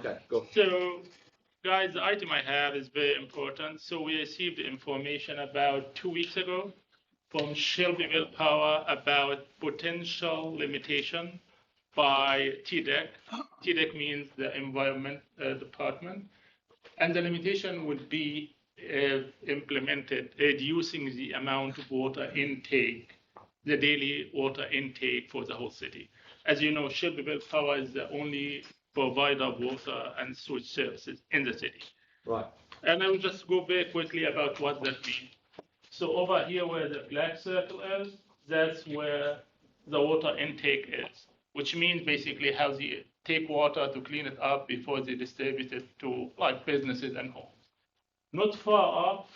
Okay, go. So, guys, the item I have is very important. So we received information about 2 weeks ago from Shelbyville Power about potential limitation by TDEC. TDEC means the Environment Department. And the limitation would be implemented, reducing the amount of water intake, the daily water intake for the whole city. As you know, Shelbyville Power is the only provider of water and sewage services in the city. Right. And I will just go very quickly about what that means. So over here where the black circle is, that's where the water intake is, which means basically how they take water to clean it up before they distribute it to like businesses and homes. Not far up,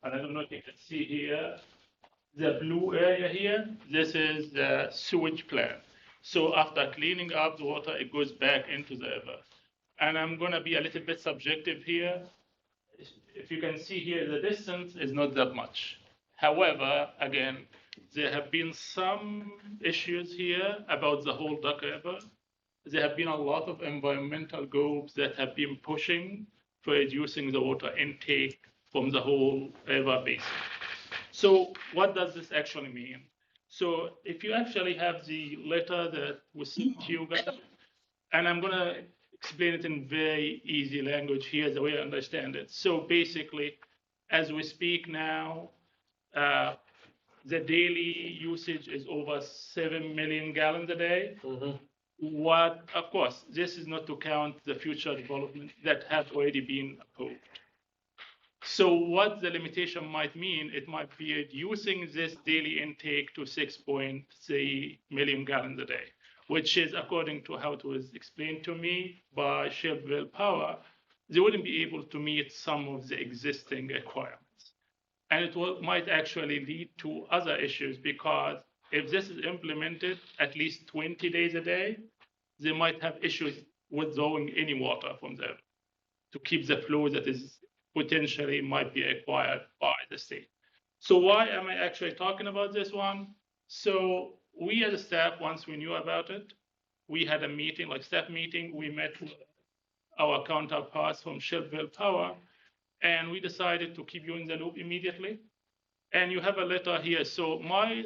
and I don't know if you can see here, the blue area here, this is the sewage plant. So after cleaning up the water, it goes back into the river. And I'm going to be a little bit subjective here. If you can see here, the distance is not that much. However, again, there have been some issues here about the whole Duck River. There have been a lot of environmental groups that have been pushing for reducing the water intake from the whole river basin. So what does this actually mean? So if you actually have the letter that was sent to you guys, and I'm going to explain it in very easy language here, the way I understand it. So basically, as we speak now, the daily usage is over 7 million gallons a day. Mm-hmm. What, of course, this is not to count the future development that have already been approved. So what the limitation might mean, it might be reducing this daily intake to 6.3 million gallons a day, which is, according to how it was explained to me by Shelbyville Power, they wouldn't be able to meet some of the existing requirements. And it might actually lead to other issues because if this is implemented at least 20 days a day, they might have issues withdrawing any water from there to keep the flow that is potentially might be acquired by the state. So why am I actually talking about this one? So we as a staff, once we knew about it, we had a meeting, like staff meeting, we met with our counterparts from Shelbyville Power, and we decided to keep you in the loop immediately. And you have a letter here. So my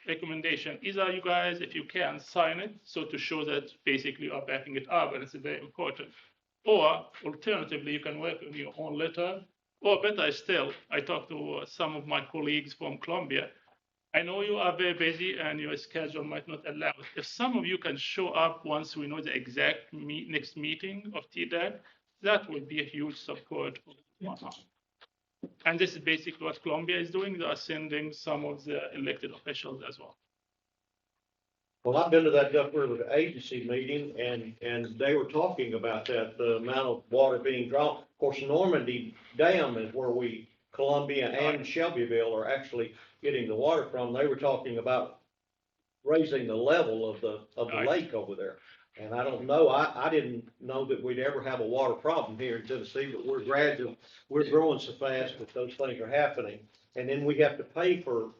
recommendation is that you guys, if you can, sign it, so to show that basically you are backing it up, and it's very important. Or alternatively, you can work on your own letter. Or better still, I talked to some of my colleagues from Colombia. I know you are very busy and your schedule might not allow it. If some of you can show up once we know the exact next meeting of TDAC, that would be a huge support. And this is basically what Colombia is doing. They are sending some of the elected officials as well. Well, I've been to that Duck River agency meeting, and they were talking about that, the amount of water being drawn. Of course, Normandy Dam is where Columbia and Shelbyville are actually getting the water from. They were talking about raising the level of the lake over there. And I don't know, I didn't know that we'd ever have a water problem here in Tennessee, but we're growing so fast that those things are happening. And then we have to pay for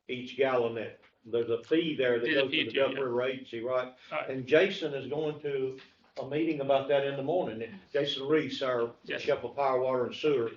each gallon that. There's a fee there that goes to the Duck River Agency, right? And Jason is going to a meeting about that in the morning. Jason Reese, our Shelbyville Power, Water and Sewer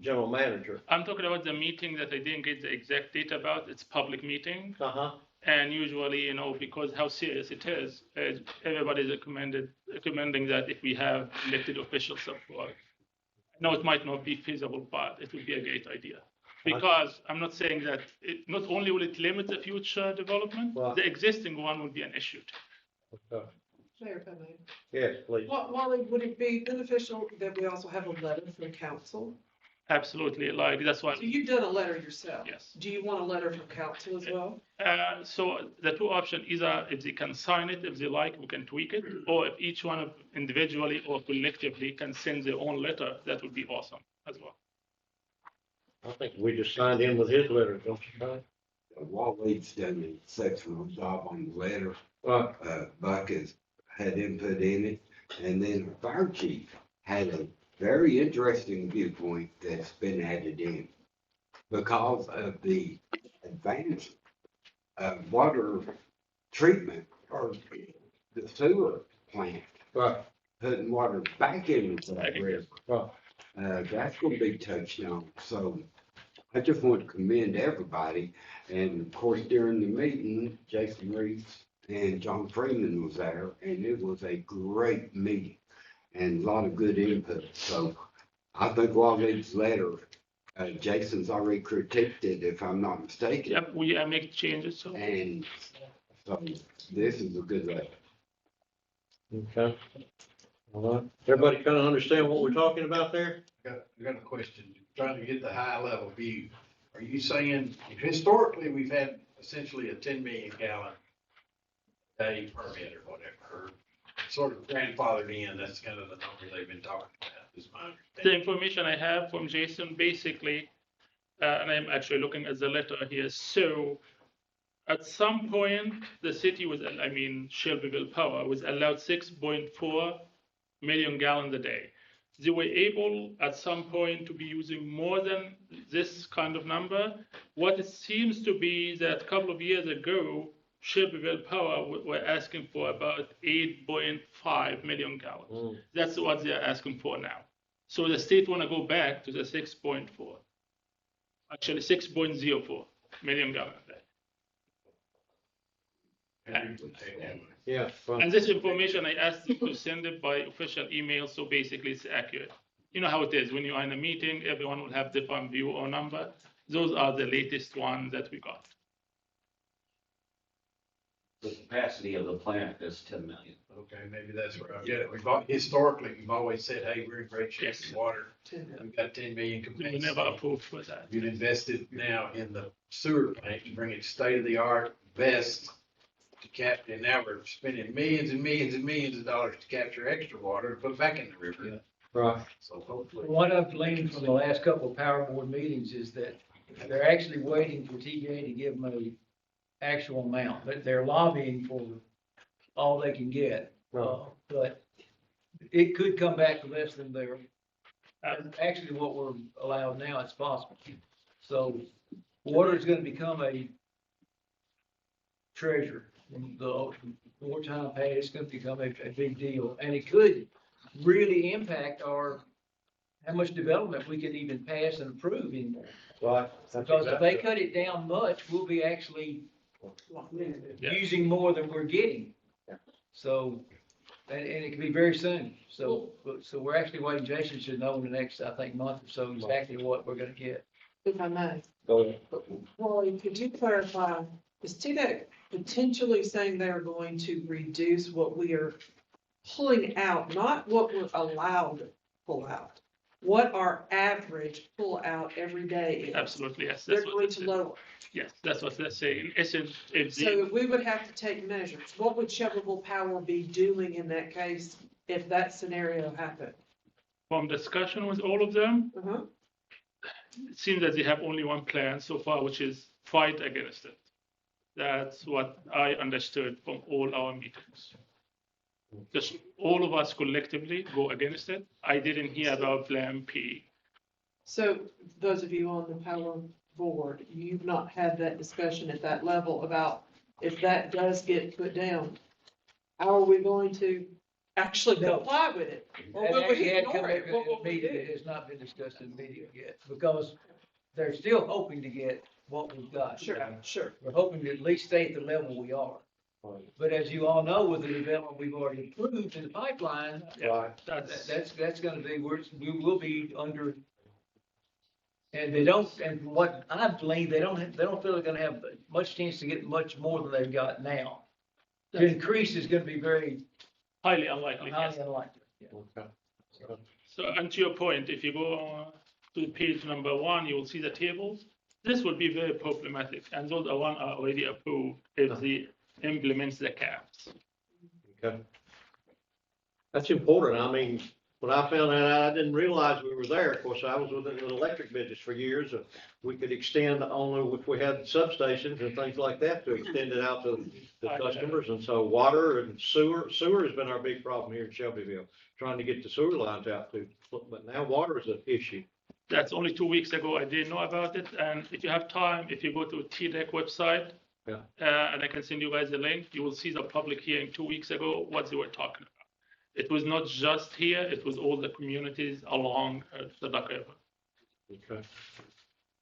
General Manager. I'm talking about the meeting that I didn't get the exact date about. It's public meeting. And usually, because how serious it is, everybody is recommending that if we have elected official support. No, it might not be feasible, but it would be a great idea. Because I'm not saying that not only will it limit the future development, the existing one would be an issue. Okay. Mayor, if I may. Yes, please. Wally, would it be beneficial that we also have a letter from council? Absolutely, that's why. So you've done a letter yourself. Yes. Do you want a letter from council as well? So the two options, either if they can sign it, if they like, we can tweak it, or if each one individually or collectively can send their own letter, that would be awesome as well. I think we just signed in with his letter, don't you, Brian? Wally's done an exceptional job on the letter. Buck has had input in it, and then the fire chief had a very interesting viewpoint that's been added in because of the advanced water treatment or the sewer plant. Right. putting water back into that Okay. river. Right. That's gonna be touched on, so I just want to commend everybody. And of course, during the meeting, Jason Reeves and John Freeman was there, and it was a great meeting and a lot of good input. So I think Walid's letter, Jason's already critiqued it, if I'm not mistaken. Yep, we make changes, so. And so this is a good letter. Okay. All right. Everybody kind of understand what we're talking about there? I got a question, trying to get the high level view. Are you saying, historically, we've had essentially a 10 million gallon day permit or whatever, or sort of grandfathered in, that's kind of the number they've been talking about, is my The understanding. information I have from Jason, basically, and I'm actually looking at the letter here, so at some point, the city was, I mean, Shelbyville Power was allowed 6.4 million gallons a day. They were able at some point to be using more than this kind of number. What it seems to be that a couple of years ago, Shelbyville Power were asking for about 8.5 million gallons. That's what they're asking for now. So the state want to go back to the 6.4, actually 6.04 million gallons a day. Yeah. And this information, I asked them to send it by official email, so basically it's accurate. You know how it is, when you are in a meeting, everyone will have different view or number. Those are the latest ones that we got. The capacity of the plant is 10 million. Okay, maybe that's where I'm getting it. Historically, we've always said, hey, we're in great shape Yes. with water. We've got 10 million We were capacity. never approved for that. You've invested now in the sewer plant, you bring it state of the art, best to capture, and now we're spending millions and millions and millions of dollars to capture extra water and put back in the river. Right. So hopefully. What I've gleaned from the last couple of power board meetings is that they're actually waiting for TGA to give them a actual amount, but they're lobbying for all they can get. But it could come back to less than they're, actually what we're allowed now, it's possible. So water is gonna become a treasure. The more time passed, it's gonna become a big deal, and it could really impact how much development we can even pass and approve anymore. Right. Because if they cut it down much, we'll be actually Yeah. using more than we're getting. So, and it could be very soon. So we're actually waiting, Jason should know in the next, I think, month or so exactly what we're gonna get. If I may, Go ahead. Wally, could you clarify, is TDEC potentially saying they're going to reduce what we are pulling out, not what we're allowed to pull out? What our average pull out every day is? Absolutely, yes. They're That's what going they to say. lower. Yes, that's what they're saying. In essence, if So the, we would have to take measures. What would Shelbyville Power be doing in that case if that scenario happened? from discussion with all of them, Uh-huh. it seems that they have only one plan so far, which is fight against it. That's what I understood from all our meetings. Just all of us collectively go against it. I didn't hear about plan P. So those of you on the power board, you've not had that discussion at that level about if that does get put down, how are we going to actually No. comply with it? Or That will actually we had ignore come it? up What in will a we meeting that do? has not been discussed in the meeting yet, because they're still hoping to get what we've got. Sure, sure. We're hoping to at least stay at the level we are. But as you all know, with the development we've already approved in the pipeline, Right. that's gonna be, we will be under. And they don't, and from what I've gleaned, they don't feel they're gonna have much chance to get much more than they've got now. To increase is gonna be very Highly unlikely, yes. highly unlikely. Yeah. Okay. So, and to your point, if you go to page number 1, you will see the tables. This will be very problematic, and those are already approved if they implement the caps. Okay. That's important. I mean, when I found that out, I didn't realize we were there. Of course, I was within the electric business for years. We could extend only if we had substations and things like that to extend it out to the customers. And so water and sewer has been our big problem here in Shelbyville, trying to get the sewer lines out to, but now water is an issue. That's only 2 weeks ago. I didn't know about it. And if you have time, if you go to TDEC website, and I can send you guys the link, you will see the public hearing 2 weeks ago, what they were talking about. It was not just here, it was all the communities along the Duck River. Okay.